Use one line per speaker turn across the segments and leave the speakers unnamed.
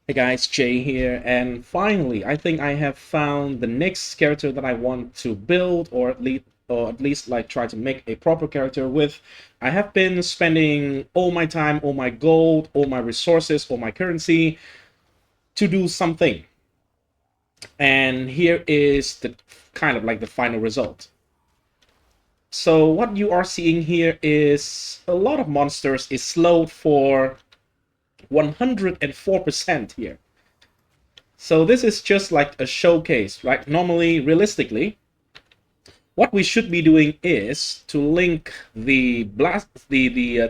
Hey guys, Jay here, and finally, I think I have found the next character that I want to build, or at least like try to make a proper character with. I have been spending all my time, all my gold, all my resources, all my currency to do something, and here is the kind of like the final result. So what you are seeing here is a lot of monsters is slowed for 104% here. So this is just like a showcase, right? Normally, realistically, what we should be doing is to link the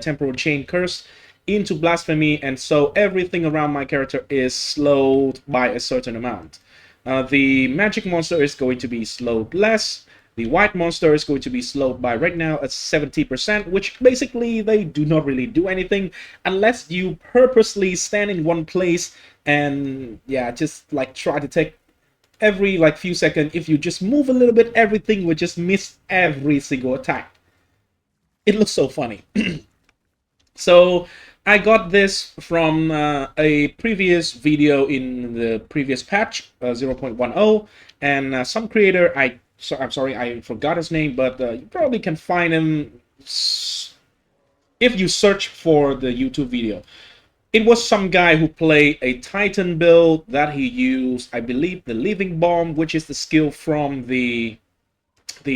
temporal chain curse into blasphemy, and so everything around my character is slowed by a certain amount. The magic monster is going to be slowed less. The white monster is going to be slowed by right now at 70%, which basically they do not really do anything unless you purposely stand in one place and yeah, just like try to take every like few seconds. If you just move a little bit, everything would just miss every single attack. It looks so funny. So I got this from a previous video in the previous patch 0.10, and some creator, I'm sorry, I forgot his name, but you probably can find him if you search for the YouTube video. It was some guy who played a Titan build that he used, I believe, the Living Bomb, which is the skill from the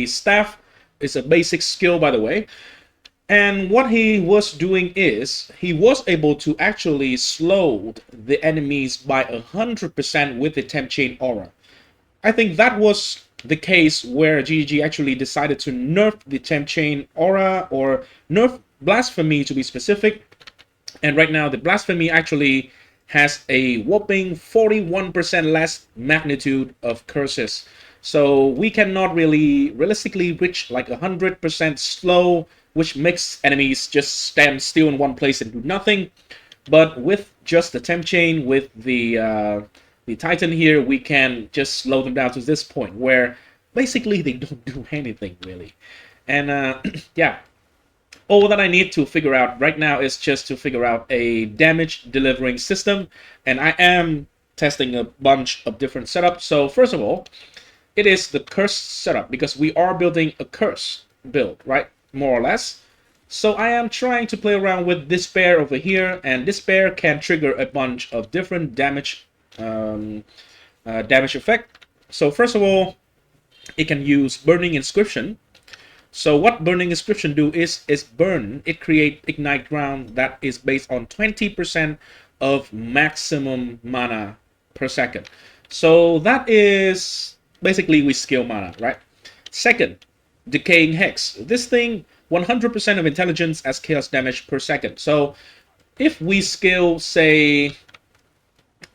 staff. It's a basic skill, by the way. And what he was doing is he was able to actually slow the enemies by 100% with the temp chain aura. I think that was the case where GG actually decided to nerf the temp chain aura, or nerf blasphemy to be specific. And right now, the blasphemy actually has a whopping 41% less magnitude of curses. So we cannot really realistically reach like 100% slow, which makes enemies just stand still in one place and do nothing. But with just the temp chain, with the Titan here, we can just slow them down to this point where basically they don't do anything really. And yeah, all that I need to figure out right now is just to figure out a damage delivering system, and I am testing a bunch of different setups. So first of all, it is the curse setup, because we are building a curse build, right? More or less. So I am trying to play around with despair over here, and despair can trigger a bunch of different damage effect. So first of all, it can use burning inscription. So what burning inscription do is burn. It create ignite ground that is based on 20% of maximum mana per second. So that is basically we scale mana, right? Second, decaying hex. This thing 100% of intelligence as chaos damage per second. So if we scale, say,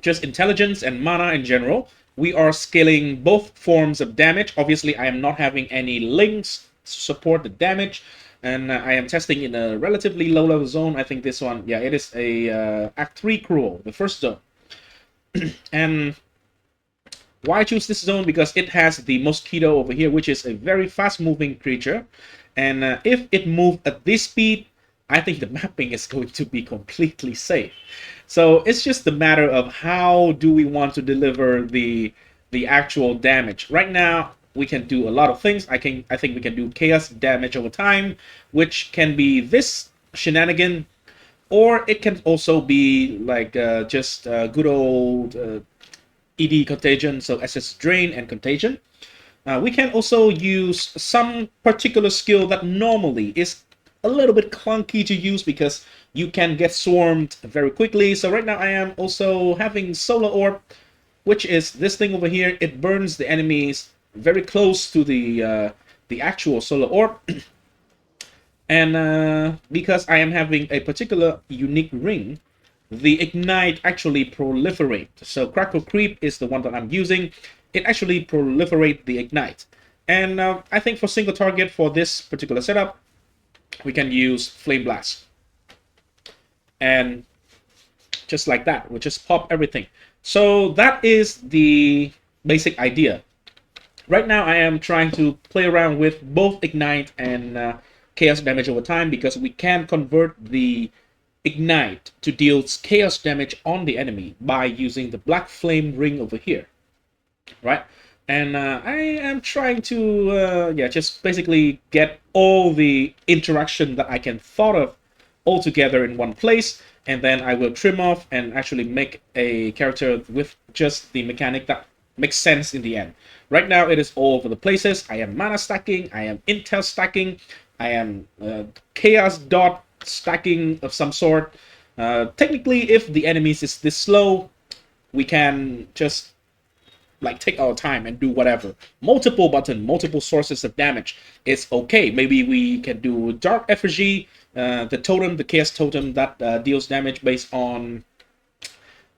just intelligence and mana in general, we are scaling both forms of damage. Obviously, I am not having any links to support the damage, and I am testing in a relatively low level zone. I think this one, yeah, it is a Act 3 Cruel, the first zone. And why choose this zone? Because it has the Mosquito over here, which is a very fast moving creature, and if it moves at this speed, I think the mapping is going to be completely safe. So it's just a matter of how do we want to deliver the actual damage. Right now, we can do a lot of things. I think we can do chaos damage over time, which can be this shenanigan, or it can also be like just good old ED Contagion, so SS Drain and Contagion. We can also use some particular skill that normally is a little bit clunky to use because you can get swarmed very quickly. So right now I am also having Solar Orb, which is this thing over here. It burns the enemies very close to the actual Solar Orb. And because I am having a particular unique ring, the ignite actually proliferate. So Crackle Creep is the one that I'm using. It actually proliferate the ignite. And I think for single target for this particular setup, we can use Flame Blast. And just like that, we'll just pop everything. So that is the basic idea. Right now, I am trying to play around with both Ignite and Chaos damage over time, because we can convert the ignite to deal chaos damage on the enemy by using the black flame ring over here, right? And I am trying to yeah, just basically get all the interaction that I can thought of all together in one place, and then I will trim off and actually make a character with just the mechanic that makes sense in the end. Right now it is all over the places. I am mana stacking, I am intel stacking, I am chaos dot stacking of some sort. Technically, if the enemies is this slow, we can just like take our time and do whatever. Multiple button, multiple sources of damage is okay. Maybe we can do dark effigy, the totem, the chaos totem that deals damage based on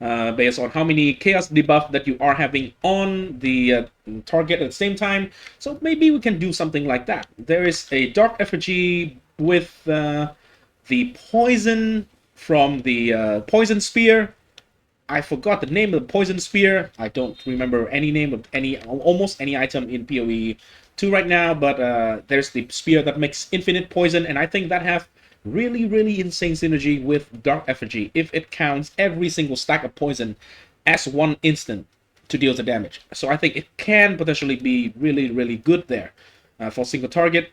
how many chaos debuff that you are having on the target at the same time. So maybe we can do something like that. There is a dark effigy with the poison from the poison spear. I forgot the name of the poison spear. I don't remember any name of almost any item in POE2 right now, but there's the spear that makes infinite poison, and I think that have really insane synergy with Dark Effigy if it counts every single stack of poison as one instant to deal the damage. So I think it can potentially be really good there for single target.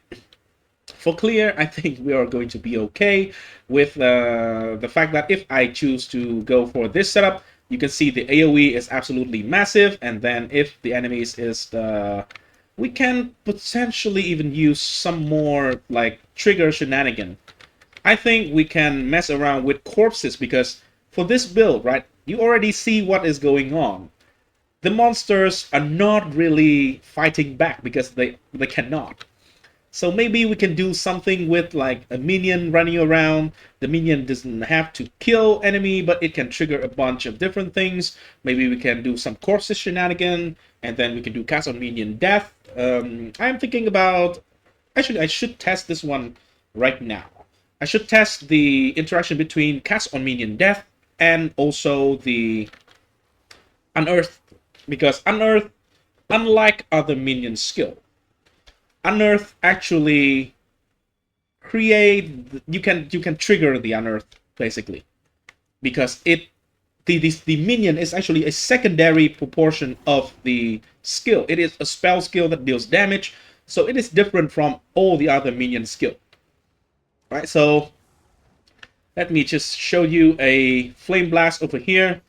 For clear, I think we are going to be okay with the fact that if I choose to go for this setup, you can see the AoE is absolutely massive, and then if the enemies is we can potentially even use some more like trigger shenanigan. I think we can mess around with corpses because for this build, right, you already see what is going on. The monsters are not really fighting back because they cannot. So maybe we can do something with like a minion running around. The minion doesn't have to kill enemy, but it can trigger a bunch of different things. Maybe we can do some corpses shenanigan, and then we can do cast on minion death. I'm thinking about... Actually, I should test this one right now. I should test the interaction between cast on minion death and also the unearth. Because unearth, unlike other minion skill, unearth actually create... you can trigger the unearth basically, because the minion is actually a secondary proportion of the skill. It is a spell skill that deals damage, so it is different from all the other minion skill. Right, so let me just show you a flame blast over here.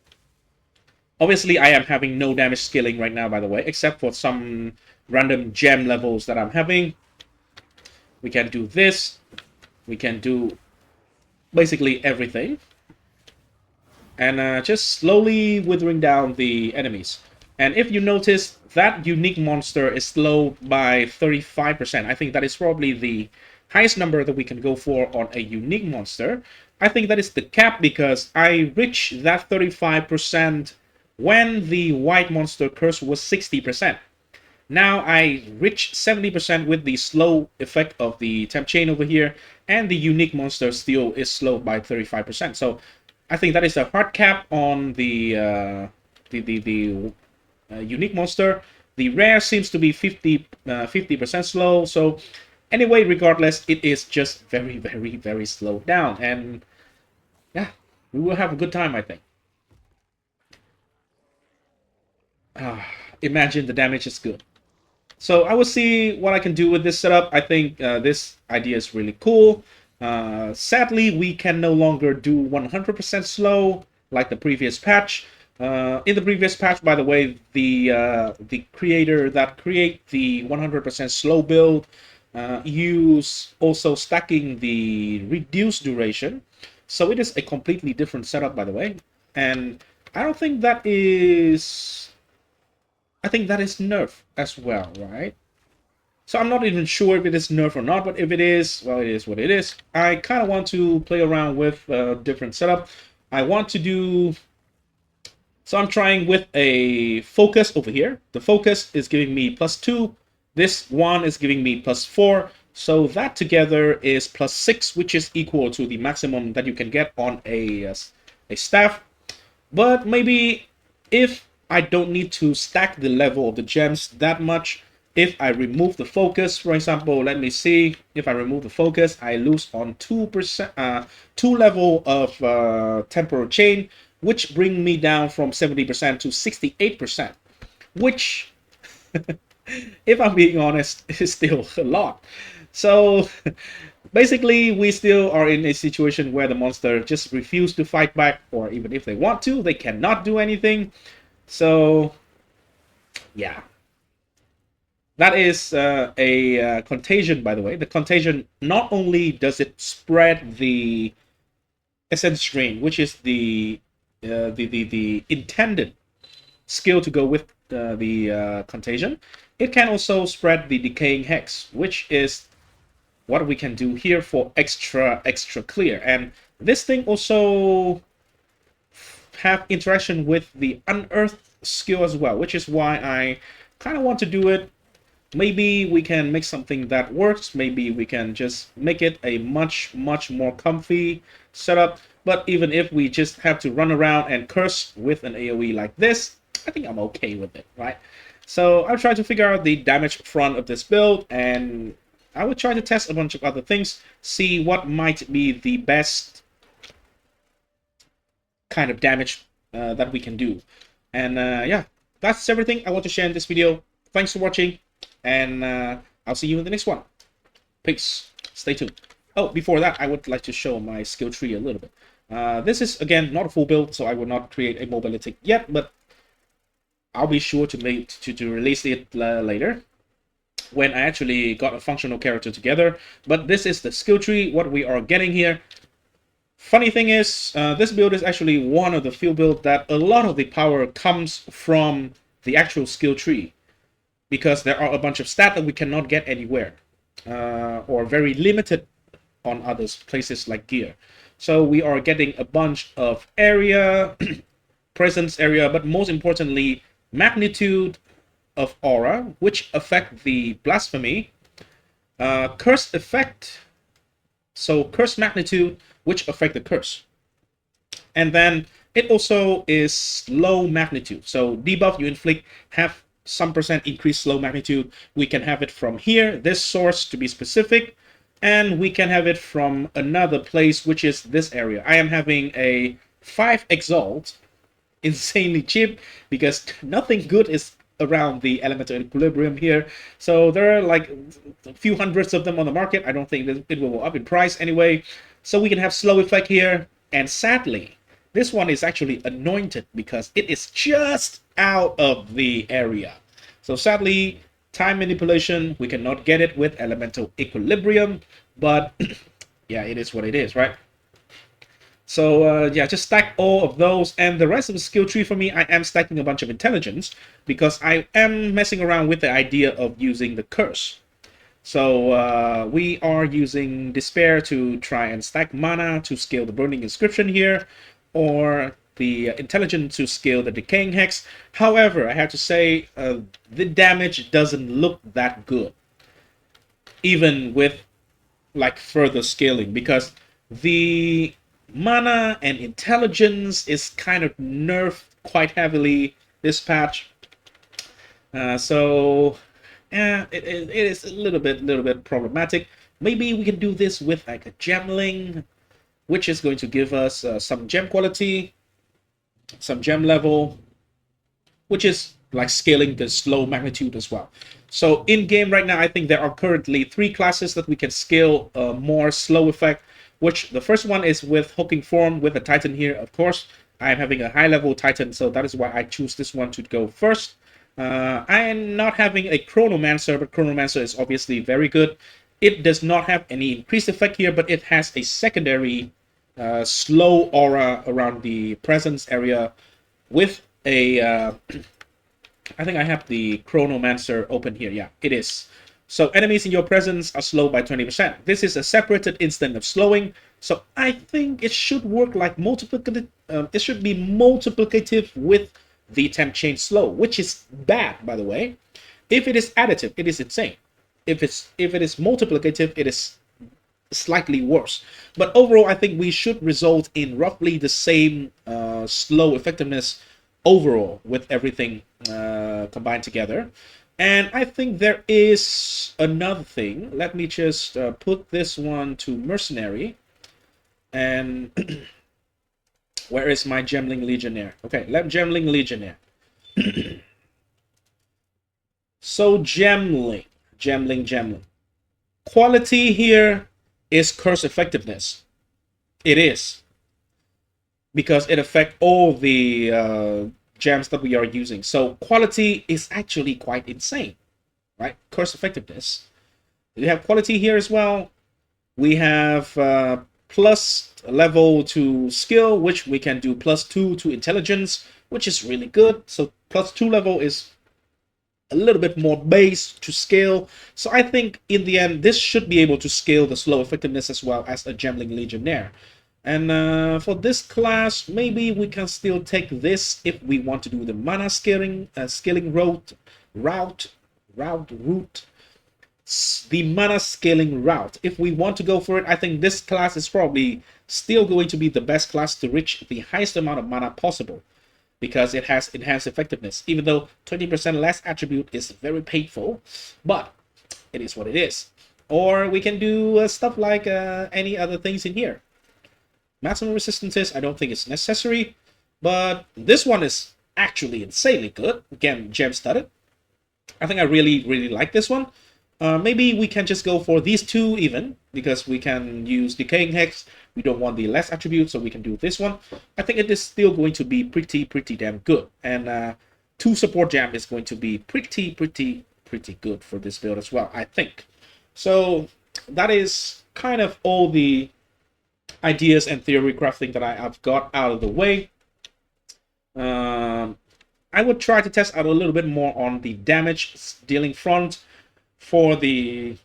Obviously, I am having no damage scaling right now, by the way, except for some random gem levels that I'm having. We can do this. We can do basically everything. And just slowly withering down the enemies. And if you notice, that unique monster is slowed by 35%. I think that is probably the highest number that we can go for on a unique monster. I think that is the cap because I reached that 35% when the white monster curse was 60%. Now I reach 70% with the slow effect of the temp chain over here, and the unique monster still is slowed by 35%. So I think that is a hard cap on the unique monster. The rare seems to be 50% slow. So anyway, regardless, it is just very slowed down, and yeah, we will have a good time, I think. Imagine the damage is good. So I will see what I can do with this setup. I think this idea is really cool. Sadly, we can no longer do 100% slow like the previous patch. In the previous patch, by the way, the creator that create the 100% slow build use also stacking the reduced duration. So it is a completely different setup, by the way. And I don't think that is... I think that is nerf as well, right? So I'm not even sure if it is nerf or not, but if it is, well, it is what it is. I kind of want to play around with a different setup. I want to do... So I'm trying with a focus over here. The focus is giving me +2. This one is giving me +4. So that together is +6, which is equal to the maximum that you can get on a staff. But maybe if I don't need to stack the level of the gems that much, If I remove the focus, for example, let me see. If I remove the focus, I lose on 2%, 2 level of temporal chain, which bring me down from 70% to 68%, which, if I'm being honest, is still a lot. So basically, we still are in a situation where the monster just refuse to fight back, or even if they want to, they cannot do anything. So yeah. That is a contagion, by the way. The contagion, not only does it spread the essence strain, which is the intended skill to go with the contagion, it can also spread the decaying hex, which is what we can do here for extra clear. And this thing also have interaction with the unearthed skill as well, which is why I kind of want to do it. Maybe we can make something that works. Maybe we can just make it a much more comfy setup. But even if we just have to run around and curse with an AoE like this, I think I'm okay with it, right? So I'll try to figure out the damage front of this build, and I will try to test a bunch of other things, see what might be the best kind of damage that we can do. And yeah, that's everything I want to share in this video. Thanks for watching, and I'll see you in the next one. Peace. Stay tuned. Oh, before that, I would like to show my skill tree a little bit. This is, again, not a full build, so I will not create a mobility yet, but I'll be sure to release it later when I actually got a functional character together. But this is the skill tree, what we are getting here. Funny thing is, this build is actually one of the few builds that a lot of the power comes from the actual skill tree, because there are a bunch of stats that we cannot get anywhere, or very limited on other places like gear. So we are getting a bunch of area, presence area, but most importantly, magnitude of aura, which affect the blasphemy, curse effect, so curse magnitude, which affect the curse. And then it also is low magnitude. So debuff you inflict have some percent increased slow magnitude. We can have it from here, this source to be specific, and we can have it from another place, which is this area. I am having a 5 exalt, insanely cheap, because nothing good is around the elemental equilibrium here. So there are like a few hundreds of them on the market. I don't think that it will go up in price anyway. So we can have slow effect here, and sadly, this one is actually anointed because it is just out of the area. So sadly, time manipulation, we cannot get it with elemental equilibrium, but yeah, it is what it is, right? So yeah, just stack all of those, and the rest of the skill tree for me, I am stacking a bunch of intelligence because I am messing around with the idea of using the curse. So we are using despair to try and stack mana to scale the burning inscription here, or the intelligence to scale the decaying hex. However, I have to say the damage doesn't look that good, even with like further scaling, because the mana and intelligence is kind of nerfed quite heavily this patch. So yeah, it is a little bit problematic. Maybe we can do this with like a gemling, which is going to give us some gem quality, some gem level, which is like scaling the slow magnitude as well. So in game right now, I think there are currently 3 classes that we can scale more slow effect, which the first one is with hooking form with a titan here. Of course, I'm having a high level titan, so that is why I choose this one to go first. I am not having a chronomancer, but chronomancer is obviously very good. It does not have any increased effect here, but it has a secondary slow aura around the presence area with a I think I have the chronomancer open here. Yeah, it is. So enemies in your presence are slowed by 20%. This is a separated instant of slowing, so I think it should work like multiplicative. It should be multiplicative with the temp chain slow, which is bad, by the way. If it is additive, it is insane. If it is multiplicative, it is slightly worse. But overall, I think we should result in roughly the same slow effectiveness overall with everything combined together. And I think there is another thing. Let me just put this one to mercenary. And where is my Gemling Legionnaire? Okay, let Gemling Legionnaire. So Gemling. Quality here is curse effectiveness. It is. Because it affects all the gems that we are using. So quality is actually quite insane, right? Curse effectiveness. We have quality here as well. We have plus level to skill, which we can do +2 to intelligence, which is really good. So +2 level is a little bit more base to scale. So I think in the end, this should be able to scale the slow effectiveness as well as a Gemling Legionnaire. And for this class, maybe we can still take this if we want to do the mana scaling route. The mana scaling route. If we want to go for it, I think this class is probably still going to be the best class to reach the highest amount of mana possible, because it has enhanced effectiveness. Even though 20% less attribute is very painful, but it is what it is. Or we can do stuff like any other things in here. Maximum resistances, I don't think it's necessary, but this one is actually insanely good. Again, gem studded. I think I really like this one. Maybe we can just go for these two even, because we can use Decaying Hex. We don't want the less attribute, so we can do this one. I think it is still going to be pretty damn good. And 2 support gem is going to be pretty good for this build as well, I think. So that is kind of all the ideas and theory crafting that I've got out of the way. I would try to test out a little bit more on the damage dealing front for the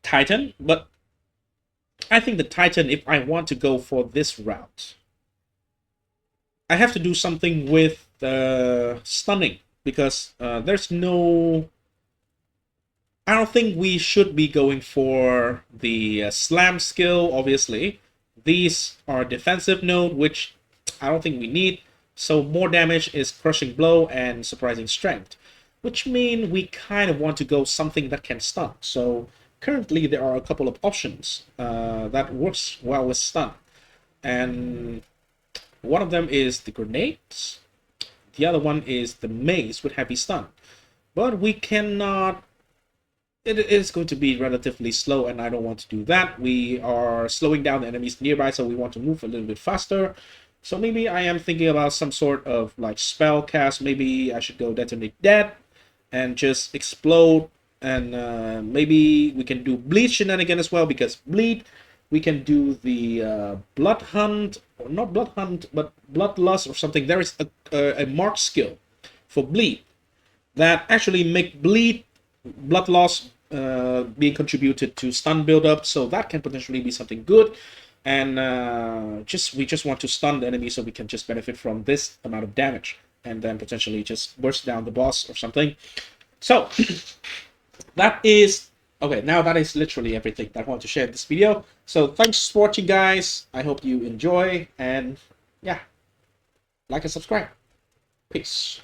Titan, but I think the Titan, if I want to go for this route, I have to do something with stunning, because there's no... I don't think we should be going for the slam skill, obviously. These are defensive node, which I don't think we need. So more damage is crushing blow and surprising strength, which mean we kind of want to go something that can stun. So currently there are a couple of options that works well with stun. And one of them is the grenades. The other one is the mace with heavy stun. But we cannot... It is going to be relatively slow, and I don't want to do that. We are slowing down the enemies nearby, so we want to move a little bit faster. So maybe I am thinking about some sort of like spell cast. Maybe I should go Detonate Dead and just explode. And maybe we can do Bleed shenanigan as well, because Bleed, we can do the Blood Hunt, or not Blood Hunt, but Bloodlust or something. There is a mark skill for Bleed that actually make Bleed blood loss being contributed to stun buildup, so that can potentially be something good. And we just want to stun the enemy, so we can just benefit from this amount of damage, and then potentially just burst down the boss or something. So that is okay. Now that is literally everything that I want to share in this video. So thanks for watching, guys. I hope you enjoy, and yeah, like and subscribe. Peace.